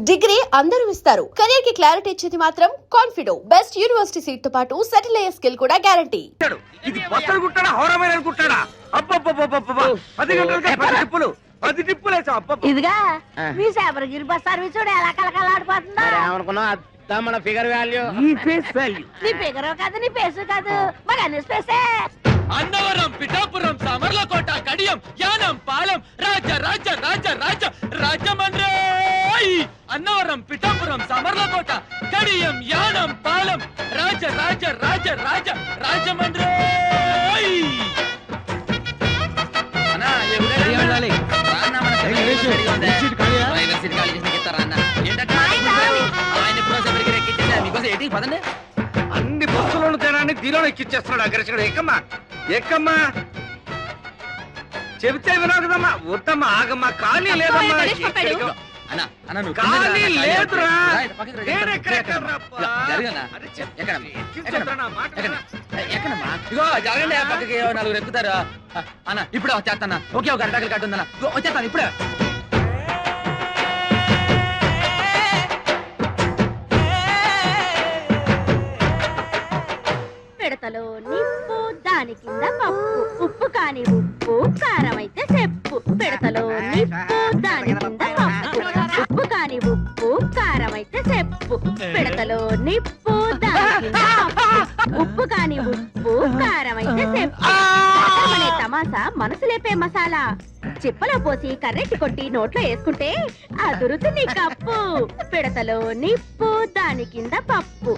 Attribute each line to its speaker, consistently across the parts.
Speaker 1: Degree అందరూ ఇస్తారు. Career కి క్లారిటీ ఇచ్చేది మాత్రం కాన్ఫిడో. బెస్ట్ యూనివర్సిటీ సీట్ తో పాటు సెటిల్ అయ్యే స్కిల్ కూడా గ్యారంటీ.
Speaker 2: ఇది బస్సులు కుట్టాడా హోరమైన అనుకుంటాడా? అబ్బబ్బబ్బబ్బబ్బ 10 గంటలకే 10 టిప్పులు వేసావు. అబ్బబ్బ
Speaker 3: ఇదిగా మీ సేపరగిరి బస్ సర్వీస్ చూడు ఎలా కలకలాడిపోతుందా.
Speaker 4: ఏమనుకున్నావు మన ఫిగర్ వాల్యూ
Speaker 2: ఈ ఫేస్ వాల్యూ
Speaker 3: నీ ఫిగర్ కాదు నీ ఫేస్ కాదు మరి అన్ని స్పేసే.
Speaker 5: అన్నవరం, పిఠాపురం, సామర్లకోట, కడియం, యానం, పాలెం, రాజ రాజ రాజ రాజ రాజమండ్రి. అన్నవరం, పిఠాపురం, సామర్లకోట, కడియం, యానం, పాలెం, రాజ రాజ రాజ రాజ రాజమండ్రి.
Speaker 2: అన్ని బస్సులను తేడాన్ని దీనిలో ఎక్కిచ్చేస్తున్నాడు అగ్రచుడు. ఎక్కమ్మా ఎక్కమ్మా చెబితే వినావు కదమ్మా. వద్దమ్మా ఆగమ్మా. ఖాళీ లేదమ్మా. ఖాళీ లేదురా.
Speaker 5: ఇగో జరగండి పక్కకి నలుగురు ఎక్కుతారు అన్న. ఇప్పుడు వచ్చేస్తాను. ఓకే ఒక అరటాకులు కట్టుందన్న వచ్చేస్తాను ఇప్పుడే.
Speaker 3: పిడతలో నిప్పు దాని కింద పప్పు ఉప్పు కాని ఉప్పు కారం అయితే చెప్పు. పిడతలో నిప్పు దాని కింద పప్పు ఉప్పు కాని ఉప్పు కారం అయితే చెప్పు. పిడతలో నిప్పు దాని కింద పప్పు ఉప్పు కాని ఉప్పు కారం అయితే చెప్పు. అనే తమాసా మనసు లేపే మసాలా చిప్పలో పోసి కర్రెట్టి కొట్టి నోట్లో వేసుకుంటే అదురుతుంది కప్పు. పిడతలో నిప్పు దాని కింద పప్పు.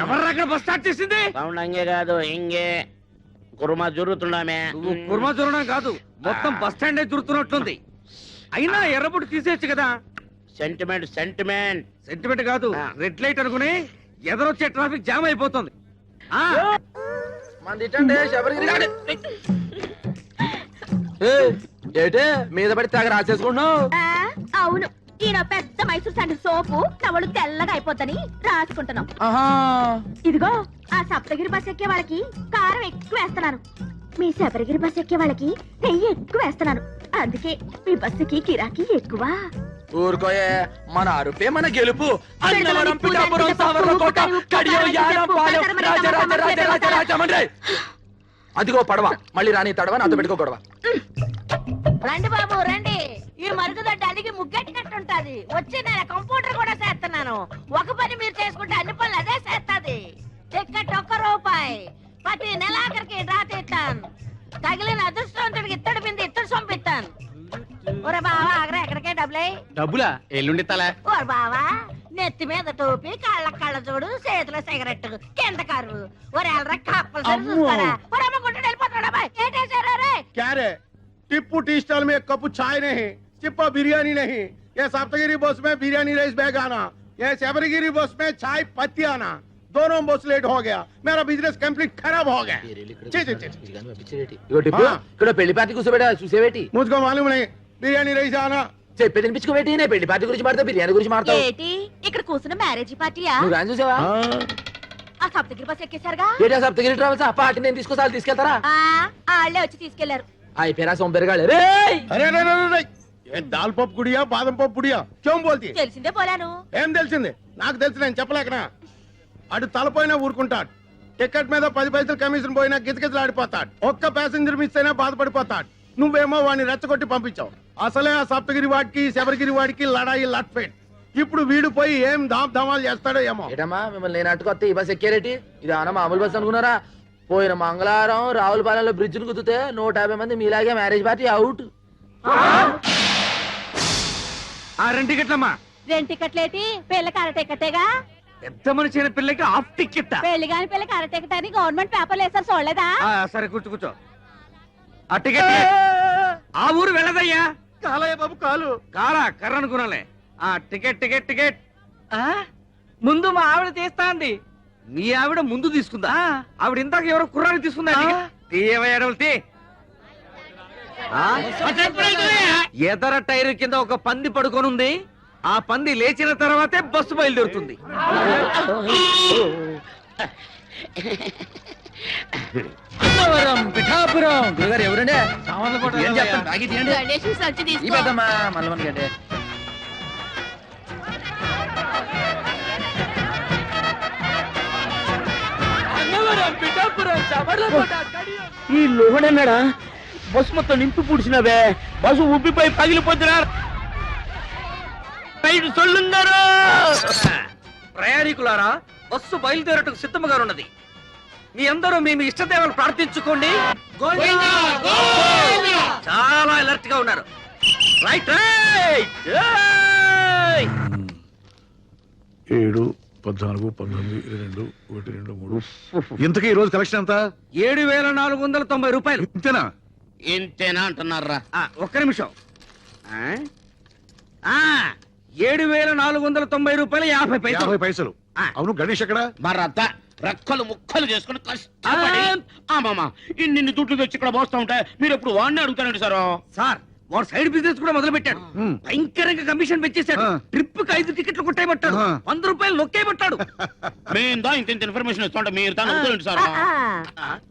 Speaker 2: ఎవర్రక్కడ బస్ స్టార్ట్ చేసింది?
Speaker 4: అంగే కాదు ఇంగే కుర్మా జరుగుతున్నామే.
Speaker 2: కుర్మా చూడడం కాదు మొత్తం బస్ స్టాండ్ జరుగుతున్నట్లుంది. అయినా ఎర్రబుట్టు తీసేయచ్చు కదా.
Speaker 4: సెంటిమెంట్ సెంటిమెంట్
Speaker 2: సెంటిమెంట్ కాదు రెడ్ లైట్ అనుకుని ఎదరొచ్చే ట్రాఫిక్ జామ్ అయిపోతుంది.
Speaker 5: ఏటే మీద పడి తెగ రాసేసుకుంటున్నావు?
Speaker 3: అవును ఈయన పెద్ద మైసూర్ శాండిల్ సోపు నవలు తెల్లగా అయిపోతని రాసుకుంటున్నాం. ఇదిగో ఆ సప్తగిరి బస్ ఎక్కే వాళ్ళకి కారం ఎక్కువ వేస్తున్నాను. మీ శబరిగిరి బస్ ఎక్కే వాళ్ళకి నెయ్యి ఎక్కువ వేస్తున్నాను. అందుకే మీ బస్సుకి కిరాకీ ఎక్కువ.
Speaker 5: ఊరుకోయే మన అరుపే మన గెలుపు. అన్నవరం, పిఠాపురం, సామర్లకోట, కడియం, యానం, పాలెం, రాజ రాజ రాజ రాజ రాజమండ్రి. అదిగో పడవ మళ్ళీ రాని తడవ నాతో పెట్టుకో గొడవ.
Speaker 3: రండి బాబు రండి. ఈ మరుగుదొడ్డి అడిగి ముగ్గెట్టినట్టుంటది. వచ్చి నేను కంప్యూటర్ కూడా చేస్తున్నాను. ఒక పని మీరు చేసుకుంటే అన్ని పనులు అదే చేస్తుంది. టికెట్ ₹1. ప్రతి నెలాఖరికి డ్రా తీస్తాను. తగిలిన అదృష్టవంతుడికి ఇత్తడి బింది ఇత్తడి సొంపిస్తాను. ఒరే బావా ఆగరా ఎక్కడికే
Speaker 5: డబ్బులా ఎల్లుండి తల.
Speaker 3: ఓరే బావా నెత్తి మీద టోపీ కాళ్ళ కళ్ళ చూడు చేతిలో సిగరెట్ కింద కారు. ఒరే ఎల్రా కప్పల్సరి చూస్తారా. ఒరే అమ్మ గుంటూ వెళ్ళిపోతాడా బాయ్. ఏంటేసారా రే?
Speaker 6: क्या रे? टिप्पू टी स्टॉल में एक कप चाय नहीं, चिप्पा बिरयानी नहीं। ये सप्तगिरी बस में बिरयानी राइस बैग आना, ये शबरगिरी बस में चाय पत्ती आना। दोनों बस लेट हो गया, मेरा बिजनेस कंप्लीट खराब हो गया।
Speaker 5: ఇక్కడ పెళ్లి పార్టీ కూర్చోబెట్టా చూసేవేటి?
Speaker 6: मुझको मालूम नहीं, बिरयानी राइस आना।
Speaker 5: చెప్పి తినిపించుకోబెట్టి నేను పెళ్లి పార్టీ గురించి మాడతా బిర్యానీ గురించి మాడతావు.
Speaker 3: ఏటి ఇక్కడ కూర్చున్న మ్యారేజ్ పార్టీయా?
Speaker 5: నువ్వు కానీ చూసావా?
Speaker 3: ఆ సప్తగిరి బస్ ఎక్కేశారుగా.
Speaker 5: ఏటా సప్తగిరి ట్రావెల్స్ ఆ పార్టీ నేను తీసుకొస్తాను తీసుకెళ్తారా?
Speaker 3: వాళ్ళే వచ్చి తీసుకెళ్లారు.
Speaker 5: అయిపోయినా సొంపెరగాళ్ళు.
Speaker 6: अरे अरे अरे ये दाल पप गुड़िया बादम पप गुड़िया क्यों बोलती है?
Speaker 3: తెలిసిందే పోలాను.
Speaker 6: ఏం తెలిసింది? నాకు తెలుసు, నేను చెప్పలేకనా. అటు తలపోయినా ఊరుకుంటాడు. టికెట్ మీద 10 పైసలు కమిషన్ పోయినా గిజగిజలాడిపోతాడు. ఒక్క ప్యాసింజర్ మిస్ అయినా బాధపడిపోతాడు. నువ్వేమో వాడిని రెచ్చగొట్టి పంపించావు. అసలే ఆ సప్తగిరి వాడికి శబరిగిరి వాడికి లడాయి లట్ఫెట్. ఇప్పుడు వీడు పోయి ఏం ధామాలు చేస్తాడో ఏమో.
Speaker 5: ఏటమ్మా మిమ్మల్ని నేను అట్టుకొస్తే ఈ బస్ ఎక్కారేటి? ఇది అన్న మామూలు బస్ అనుకున్నారా? పోయిన మంగళవారం రావులపాలెంలో బ్రిడ్జ్ ను కుదితే 150 మంది మీలాగే మ్యారేజ్ పార్టీ అవుట్.
Speaker 2: ఆ 2 టికెట్లమ్మా.
Speaker 3: 2 టికెట్లేటి? పెళ్లికి అర టికెటేగా.
Speaker 2: పెద్ద మనిషి అయిన పిల్లకి హాఫ్ టికెట్.
Speaker 3: పెళ్లి కాని పిల్లకి అర టికెట్ అని గవర్నమెంట్ పేపర్లు వేసారు చూడలేదా?
Speaker 2: సరే కూర్చో. ఆ టికెట్ ఆ ఊరు వెళ్ళదయ్యా.
Speaker 6: కాలయ్య బాబు కాలు.
Speaker 2: కాలా కర్ర అనుకున్నాలే. ఆ టికెట్ టికెట్ టికెట్
Speaker 7: ముందు మా ఆవిడ తీస్తాంది.
Speaker 2: మీ ఆవిడ ముందు తీసుకుందా? ఆవిడ ఇందాక ఎవరో కుర్రాన్ని తీసుకుందా? తీయవయ్యాడవులు ఎదర టైర్ కింద ఒక పంది పడుకొనుంది. ఆ పంది లేచిన తర్వాతే బస్సు బయలుదేరుతుంది.
Speaker 5: అన్నవరం పిఠాపురం గురుగారు ఎవరండి
Speaker 7: సామాన్లు
Speaker 5: ఏం చెప్తాను బాగా తీయండి
Speaker 3: గణేష్ సంచి
Speaker 5: ఈ
Speaker 3: తీసుకో
Speaker 5: పెద్దమ్మా మల్లవన్ గడ్డి అన్నవరం పిఠాపురం చమర్లకోట కడియం
Speaker 4: ఈ లోహడన్నాడా బస్సు మొత్తం నింపి పుడిచినవే బస్సు ఉబ్బిపోయి పగిలిపోతున్నారు సొల్లుందరు
Speaker 2: ప్రయాణికులారా బస్సు బయలుదేరటకు సిద్ధముగా ఉన్నది. మీ అందరూ మీ మీ ఇష్టదేవలు ప్రార్థించుకోండి. చాలా అలర్ట్ గా ఉన్నారు. Right right
Speaker 8: 7, 14, 19, 22, 1, 2, 3. ఇంతకీ ఈ రోజు కలెక్షన్ ఎంత?
Speaker 2: 7,490 రూపాయలు.
Speaker 8: ఇంతేనా?
Speaker 4: ఇంతేనా అంటున్నారా?
Speaker 2: ఒక్క నిమిషం. 7,490 రూపాయలు 50 పైసలు.
Speaker 8: 50 పైసలు. అవును, గణేష్ ఎక్కడ?
Speaker 4: మరత రెక్కలు ముక్కలు చేసుకుని కష్టపడి మామ ఇన్ని దుడ్లు తెచ్చి ఇక్కడ పోస్తా ఉంటే మీరు ఎప్పుడు వాడిని అడుగుతారండి సార్.
Speaker 2: సార్ వాడు సైడ్ బిజినెస్ కూడా మొదలు పెట్టాడు.
Speaker 8: హ్మ్.
Speaker 2: భయంకరంగా కమిషన్ పెంచేశాడు.
Speaker 8: ఆ.
Speaker 2: ట్రిప్ కి 5 టికెట్లు కొట్టేయబట్టాడు.
Speaker 8: ఆ.
Speaker 2: 100 రూపాయలు నొక్కేయబట్టాడు.
Speaker 4: మేము దా ఇంత ఇన్ఫర్మేషన్ ఇస్తుంటే మీరు తాను అడుగుతారండి సార్.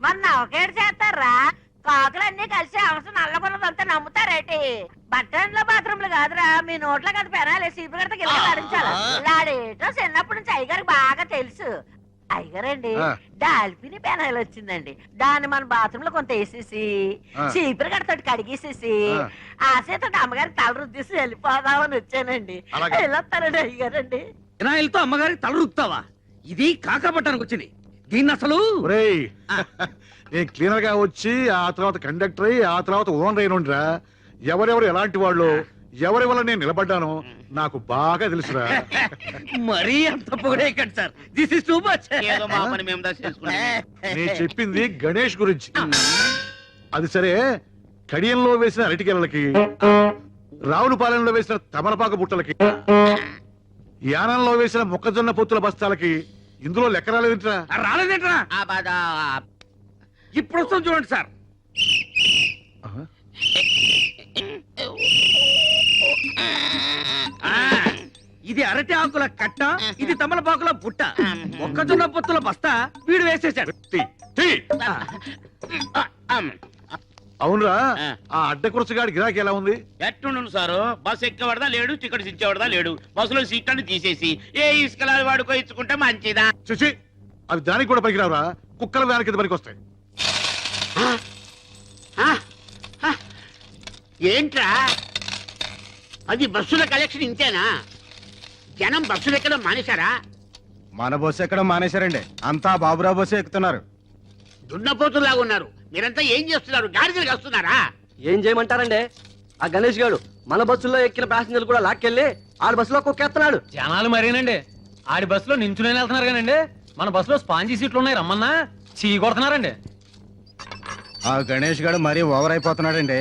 Speaker 3: మొన్న ఒకేడు చేస్తారా కాకులన్నీ కలిసి అవసరం నల్లగొన్నదంతా నమ్ముతారేటి బట్టంలో బాత్రూమ్లు కాదురా మీ నోట్లో కదా పెనాలి సీపు గడత కింద నడించాలి లాడేటో చిన్నప్పటి నుంచి అయ్యగారికి బాగా తెలుసు. అయ్యగారండి
Speaker 8: ఆ.
Speaker 3: డాల్ఫిని పెనాయిల్ వచ్చిందండి దాన్ని మన బాత్రూమ్ లో కొంత వేసేసి
Speaker 8: ఆ.
Speaker 3: చీపురు గడతోటి కడిగేసేసి
Speaker 8: ఆ.
Speaker 3: ఆ చేత అమ్మగారికి తల రుద్దేసి వెళ్ళిపోదామని వచ్చానండి.
Speaker 8: అలాగా?
Speaker 3: వెళ్ళొస్తానండి అయ్యగారండి.
Speaker 2: వినాయలతో అమ్మగారికి తల రుక్తావా? ఇది కాకపట్టానికి వచ్చింది. దీన్ని అసలు
Speaker 8: ఒరేయ్, నేను క్లీనర్ గా వచ్చి ఆ తర్వాత కండక్టర్ అయ్యి ఆ తర్వాత ఓనర్ అయినరా. ఎవరెవరు ఎలాంటి వాళ్ళు, ఎవరి వల్ల నేను నిలబడ్డానో నాకు బాగా తెలుసురా.
Speaker 2: మరీ అంత పొగడేయకండి sir. This is too much.
Speaker 4: ఏదో మా పని మేము దా చేసుకున్నాం.
Speaker 8: నేను చెప్పింది గణేష్ గురించి. అది సరే, కడియంలో వేసిన అరటికెలకి, రావులపాలెంలో వేసిన తమలపాకు బుట్టలకి, యానంలో వేసిన మొక్కజొన్న పొత్తుల బస్తాలకి ఇందులో లెక్క రాలేదంటరా.
Speaker 2: రాలేదేంట్రా?
Speaker 4: ఆ బాధ
Speaker 2: ఇప్పుడు వస్తాం చూడండి సార్. ఆ, ఇది అరటి ఆకుల కట్ట, ఇది తమలపాకుల బుట్ట, మొక్కజొన్న పొత్తుల బస్తా వీడు వేసేసాడు.
Speaker 8: తీ, తీ.
Speaker 4: అమ్మ.
Speaker 8: అవునరా, ఆ అడ్డకురసగాడి గిరాకీ ఎలా ఉంది?
Speaker 4: ఎట్టుండు సారు బస్సు ఎక్కేవాడదా లేడు, టికెట్స్ ఇచ్చేవాడదా లేడు. బస్సులో సీట్ అని తీసేసి ఏ ఇసుకలా వాడుకో ఇచ్చుకుంటే మంచిదా.
Speaker 8: చూసి అవి దానికి కూడా పనికిరావురా. కుక్కల వ్యాన్ కింద పనికి వస్తాయి.
Speaker 4: ఏంట్రా అది బస్సుల కలెక్షన్ ఇంతేనా? జనం బస్సులు ఎక్కడం మానేశారా?
Speaker 9: మన బస్సు ఎక్కడ మానేశారండి, అంతా బాబురావు బస్సు ఎక్కుతున్నారు.
Speaker 4: దున్నపోతులాగా ఉన్నారు. మీరంతా ఏం చేస్తున్నారు? గాడిదలు వస్తున్నారా?
Speaker 10: ఏం చేయమంటారండి? ఆ గణేష్ గారు మన బస్సులో ఎక్కిన ప్యాసింజర్లు కూడా లాక్కెళ్ళి ఆడి బస్సులో కుక్కేస్తున్నాడు.
Speaker 7: జనాలు మరేనండి ఆడి బస్సులో నించునే వెళ్తున్నారు కానండి మన బస్సులో స్పాంజీ సీట్లు ఉన్నాయి రమ్మన్నా చీ కొడుతున్నారండి.
Speaker 9: ఆ గణేష్ గారు మరీ ఓవర్ అయిపోతున్నాడండి.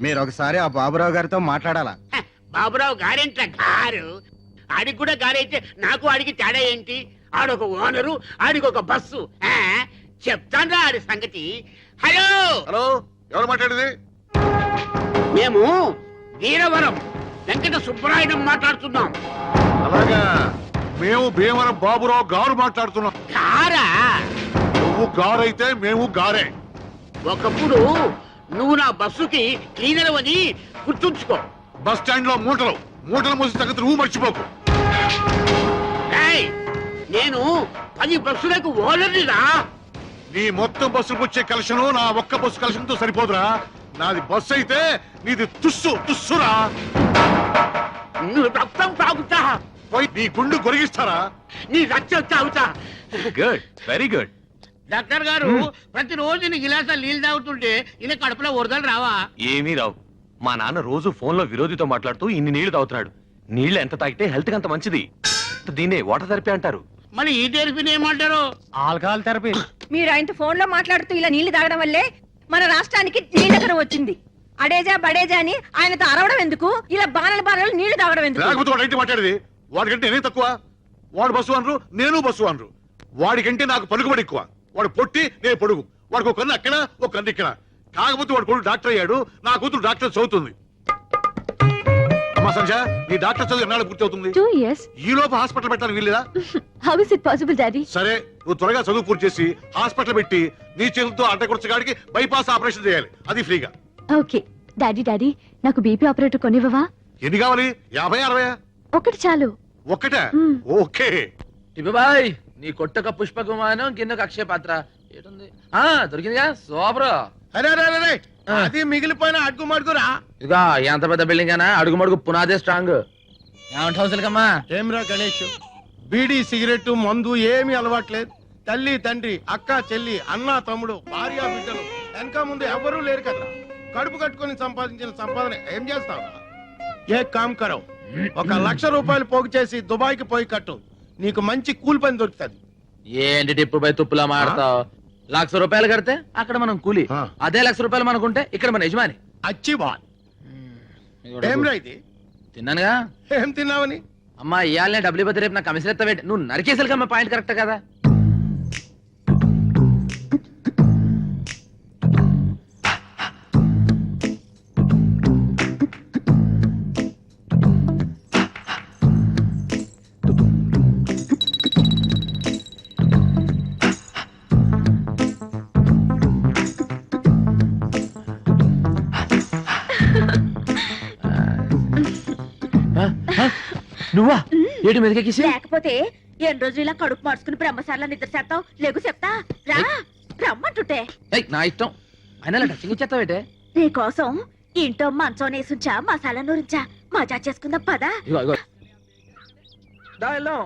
Speaker 9: మీరు ఒకసారి ఆ బాబురావు గారితో మాట్లాడాలా.
Speaker 4: హ, బాబురావు గారేంట్రా గారు? ఆడికి కూడా గారైతే నాకు ఆడికి తేడా ఏంటి? ఆడొక ఓనరు, ఆడికి ఒక బస్సు. చెప్తాన్రా ఆడి సంగతి. హలో
Speaker 8: హలో, ఎవరు మాట్లాడేది?
Speaker 4: మేము వీరవరం వెంకట సుబ్బరాయుడు మాట్లాడుతున్నాం.
Speaker 8: అలాగా, మేము భీమవరం బాబురావు గారు మాట్లాడుతున్నాం.
Speaker 4: కారా?
Speaker 8: నువ్వు గారైతే మేము గారే.
Speaker 4: ఒకప్పుడు నువ్వు నా బస్సుకి క్లీనర్ అని గుర్తుంచుకో.
Speaker 8: బస్ స్టాండ్ లో మూటలు మోసి తగ్గదు, నువ్వు మర్చిపోకు.
Speaker 4: ఏయ్, నేను 10 బస్సులకు ఓనర్నిరా.
Speaker 8: నీ మొత్తం బస్సులకు వచ్చే కలెక్షన్ నా ఒక్క బస్సు కలెక్షన్ తో సరిపోదురా. నాది బస్సు అయితే నీది తుస్సురా.
Speaker 4: నువ్వు రక్తం తాగుతా,
Speaker 8: పోయి నీ గుండు గొరిగిస్తారా?
Speaker 4: నీ రక్తం తాగుతా.
Speaker 8: Good, very good.
Speaker 4: డాక్టర్ గారు ప్రతిరోజు నీ గిలాసాలు నీళ్ళు తాగుతుంటే ఇలా కడుపులో వరదలు రావా?
Speaker 11: ఏమీ రావు. మా నాన్న రోజు ఫోన్ లో విరోధితో మాట్లాడుతూ ఇన్ని నీళ్లు తాగుతున్నాడు. నీళ్లు ఎంత తాగితే హెల్త్ కి అంత మంచిది. దీన్నే వాటర్ థెరపీ అంటారు.
Speaker 4: మరి ఈ థెరపీని ఏమంటారు?
Speaker 7: Alcohol therapy.
Speaker 3: మీరు ఆయనతో ఫోన్ లో మాట్లాడుతూ ఇలా నీళ్లు తాగడం వల్లే మన రాష్ట్రానికి నీళ్ళకర వచ్చింది. అడేజా బడేజా అని ఆయనతో అరవడం ఎందుకు? ఇలా బాణలు నీళ్లు తాగడం ఎందుకు?
Speaker 8: లేకపోతే వాడు ఏంటి మాట్లాడేది? వాడికంటే నేనే తక్కువ. వాడు బస్సు అనరు, నేను బస్సు అనరు. వాడికంటే నాకు పలుకుబడి ఎక్కువ. వాడు పొట్టి, నేను పొడుగు. వాడికి ఒక కన్ను అక్కడ, ఒక కన్ను ఇక్కడ. కాకపోతే వాడు కొడుకు డాక్టర్ అయ్యాడు, నా కూతురు డాక్టర్ చదువుతుంది. అమ్మా అమ్మా సంజ నీ డాక్టర్ చదువు ఎన్నాళ్ళు పూర్తి అవుతుంది
Speaker 3: 2 years.
Speaker 8: ఈ లోపు హాస్పిటల్ పెట్టాలని వీల్లేదా?
Speaker 3: How is it possible, Daddy?
Speaker 8: సరే నువ్వు త్వరగా చదువు పూర్తి చేసి హాస్పిటల్ పెట్టి నీ చేతులతో అడ్డకొచ్చగాడికి బైపాస్ ఆపరేషన్ చేయాలి, అది ఫ్రీగా.
Speaker 3: ఓకే డాడీ నాకు బీపీ ఆపరేటర్ కొనివ్వవా?
Speaker 8: ఎన్ని కావాలి? 50, 60?
Speaker 3: ఒకటి చాలు.
Speaker 8: ఒక్కటే? ఓకే.
Speaker 5: బాయ్ నీ కొట్టక పుష్ప విమానం కిందకు అక్షయ పాత్ర ఏటుంది దొరికిందిగా సూపర్.
Speaker 6: అరే అరే అరే అది మిగిలిపోయిన అడుగు మడుగురా.
Speaker 5: ఇక ఎంత పెద్ద బిల్డింగ్ అయినా అడుగు మడుగు పునాదే స్ట్రాంగ్. ఏమంటావు సిలకమ్మా?
Speaker 6: ఏమ్రా గణేష్, బీడీ సిగరెట్ మందు ఏమీ అలవాట్లేదు. తల్లి తండ్రి అక్క చెల్లి అన్న తమ్ముడు భార్య బిడ్డలు వెనక ముందు ఎవరూ లేరు కదా. కడుపు కట్టుకొని సంపాదించిన సంపాదన ఏం చేస్తావురా? ఏ కామ్ కరవు, 1 లక్ష రూపాయలు పోగు చేసి దుబాయ్కి పోయి కట్టు, నీకు మంచి కూలి పని దొరుకుతుంది.
Speaker 5: ఏంటి టిప్పు బై తుప్పులా మాడతావు? 1,00,000 రూపాయలు కడితే అక్కడ మనం కూలి, అదే 1,00,000 రూపాయలు మనకుంటే ఇక్కడ మన యజమాని.
Speaker 6: అచ్చి బాల్. ఏమ్రా ఇది?
Speaker 5: తిన్నానుగా.
Speaker 6: ఏం తిన్నావని?
Speaker 5: అమ్మా ఇయాలనే డబ్బులు ఇవ్వతే రేపు నాకు కమిషన్ ఎత్తవేంటి? నువ్వు నరికేసరికమ్మా పాయింట్ కరెక్ట్ కదా. నువ్వా ఏటి మీదకెక్కేసి?
Speaker 3: లేకపోతే ఎన్ని రోజులు ఇలా కడుపు మార్చుకుని బ్రహ్మసార్లా నిద్ర చేస్తావు? లేకు చెప్తా రా, రమ్మంటుంటే.
Speaker 5: నా ఇష్టం అయినా టచింగ్ ఇచ్చేస్తావేటే?
Speaker 3: నీకోసం ఇంట్లో మంచం నేసుంచా, మసాలా నూరించా, మజా చేసుకుందాం పదా.
Speaker 5: ఇగో ఇగో దా వెళ్దాం.